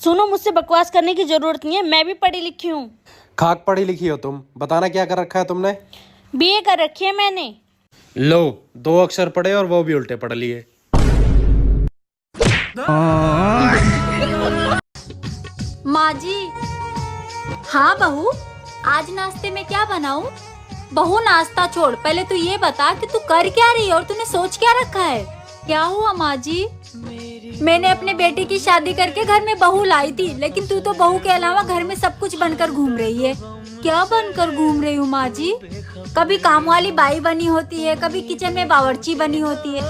सुनो, मुझसे बकवास करने की जरूरत नहीं है, मैं भी पढ़ी लिखी हूँ। खाक पढ़ी लिखी हो तुम। बताना क्या कर रखा है तुमने। बीए कर रखी है मैंने। लो, 2 अक्षर पढ़े और वो भी उल्टे पढ़ लिए। माँ जी। हाँ बहू, आज नाश्ते में क्या बनाऊं? बहू नाश्ता छोड़, पहले तू ये बता कि तू कर क्या रही है और तूने सोच क्या रखा है? क्या हुआ माँ जी? मैंने अपने बेटे की शादी करके घर में बहू लाई थी, लेकिन तू तो बहू के अलावा घर में सब कुछ बनकर घूम रही है। क्या बनकर घूम रही हूँ माँ जी? कभी काम वाली बाई बनी होती है, कभी किचन में बावर्ची बनी होती है।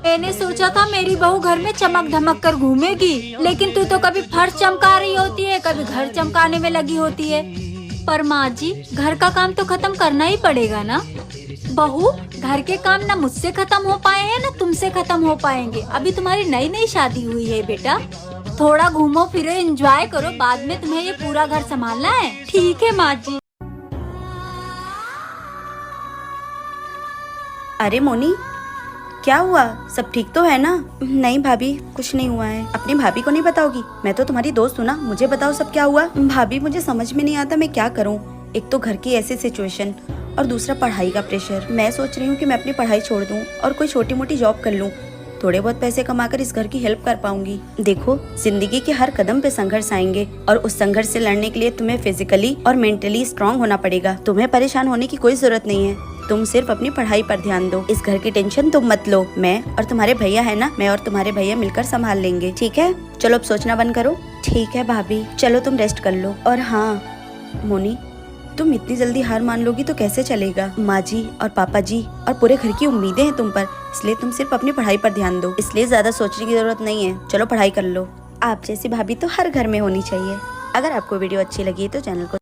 मैंने सोचा था मेरी बहू घर में चमक धमक कर घूमेगी, लेकिन तू तो कभी फर्श चमका रही होती है, कभी घर चमकाने में लगी होती है। पर माँ जी, घर का काम तो खत्म करना ही पड़ेगा ना। बहू, घर के काम ना मुझसे खत्म हो पाए हैं ना तुमसे खत्म हो पाएंगे। अभी तुम्हारी नई नई शादी हुई है बेटा, थोड़ा घूमो फिरो, एंजॉय करो, बाद में तुम्हें ये पूरा घर संभालना है। ठीक है माँ जी। अरे मोनी, क्या हुआ? सब ठीक तो है ना? नहीं भाभी, कुछ नहीं हुआ है। अपनी भाभी को नहीं बताओगी? मैं तो तुम्हारी दोस्त हूँ ना, मुझे बताओ सब क्या हुआ। भाभी, मुझे समझ में नहीं आता मैं क्या करूँ। एक तो घर की ऐसी सिचुएशन और दूसरा पढ़ाई का प्रेशर। मैं सोच रही हूँ कि मैं अपनी पढ़ाई छोड़ दूँ और कोई छोटी मोटी जॉब कर लूँ, थोड़े बहुत पैसे कमाकर इस घर की हेल्प कर पाऊंगी। देखो, जिंदगी के हर कदम पे संघर्ष आएंगे और उस संघर्ष से लड़ने के लिए तुम्हें फिजिकली और मेंटली स्ट्रांग होना पड़ेगा। तुम्हें परेशान होने की कोई जरूरत नहीं है, तुम सिर्फ अपनी पढ़ाई पर ध्यान दो। इस घर की टेंशन तुम मत लो, मैं और तुम्हारे भैया है ना, मैं और तुम्हारे भैया मिलकर संभाल लेंगे। ठीक है, चलो अब सोचना बंद करो। ठीक है भाभी, चलो तुम रेस्ट कर लो। और हाँ मोनी, तुम इतनी जल्दी हार मान लोगी तो कैसे चलेगा। माँ जी और पापा जी और पूरे घर की उम्मीदें हैं तुम पर, इसलिए तुम सिर्फ अपनी पढ़ाई पर ध्यान दो। इसलिए ज्यादा सोचने की जरूरत नहीं है, चलो पढ़ाई कर लो। आप जैसी भाभी तो हर घर में होनी चाहिए। अगर आपको वीडियो अच्छी लगी तो चैनल को।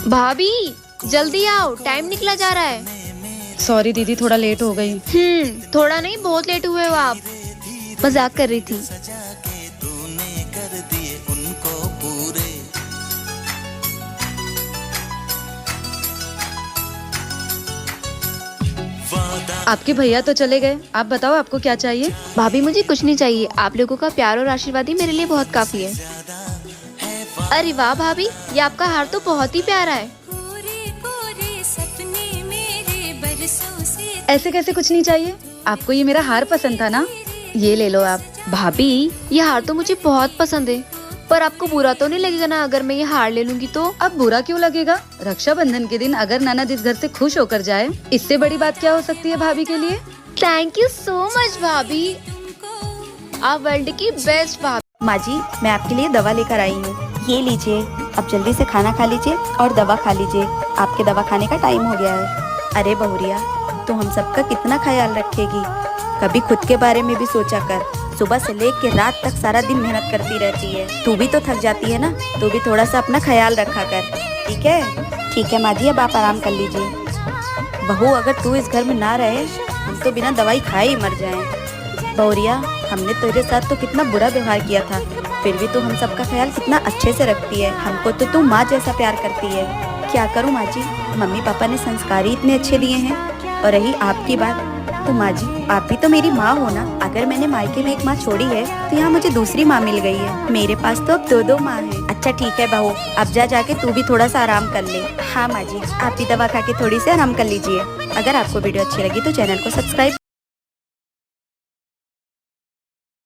भाभी जल्दी आओ, टाइम निकला जा रहा है। सॉरी दीदी, थोड़ा लेट हो गई। थोड़ा नहीं, बहुत लेट हुए हो आप। मजाक कर रही थी। आपके भैया तो चले गए, आप बताओ आपको क्या चाहिए। भाभी मुझे कुछ नहीं चाहिए, आप लोगों का प्यार और आशीर्वाद ही मेरे लिए बहुत काफी है। अरे वाह भाभी, ये आपका हार तो बहुत ही प्यारा है। ऐसे कैसे कुछ नहीं चाहिए? आपको ये मेरा हार पसंद था ना, ये ले लो आप। भाभी ये हार तो मुझे बहुत पसंद है, पर आपको बुरा तो नहीं लगेगा ना अगर मैं ये हार ले लूंगी तो? अब बुरा क्यों लगेगा? रक्षाबंधन के दिन अगर ननद इस घर से खुश होकर जाए, इससे बड़ी बात क्या हो सकती है भाभी के लिए। थैंक यू सो मच भाभी, आप वर्ल्ड की बेस्ट भाभी। माँ जी, मैं आपके लिए दवा लेकर आई हूँ, ये लीजिए। अब जल्दी से खाना खा लीजिए और दवा खा लीजिए, आपके दवा खाने का टाइम हो गया है। अरे बहुरिया, तो हम सबका कितना ख्याल रखेगी, कभी खुद के बारे में भी सोचा कर। सुबह से लेकर रात तक सारा दिन मेहनत करती रहती है, तू भी तो थक जाती है ना, तू भी थोड़ा सा अपना ख्याल रखा कर। ठीक है? ठीक है माँ जी, अब आप आराम कर लीजिए। बहू, अगर तू इस घर में ना रहे, हम तो बिना दवाई खाए ही मर जाएं। बहुरिया, हमने तेरे साथ तो कितना बुरा व्यवहार किया था, फिर भी तू हम सबका ख्याल कितना अच्छे से रखती है। हमको तो तू माँ जैसा प्यार करती है। क्या करूँ माँ जी, मम्मी पापा ने संस्कार ही इतने अच्छे दिए हैं। और रही आपकी बात, तो माँ जी आप भी तो मेरी माँ हो ना। अगर मैंने मायके में एक माँ छोड़ी है तो यहाँ मुझे दूसरी माँ मिल गई है। मेरे पास तो अब 2 माँ हैं। अच्छा ठीक है बहू, अब जाके तू भी थोड़ा सा आराम कर ले। हाँ माँ जी, आप भी दवा खा के थोड़ी सी आराम कर लीजिए। अगर आपको वीडियो अच्छी लगी तो चैनल को सब्सक्राइब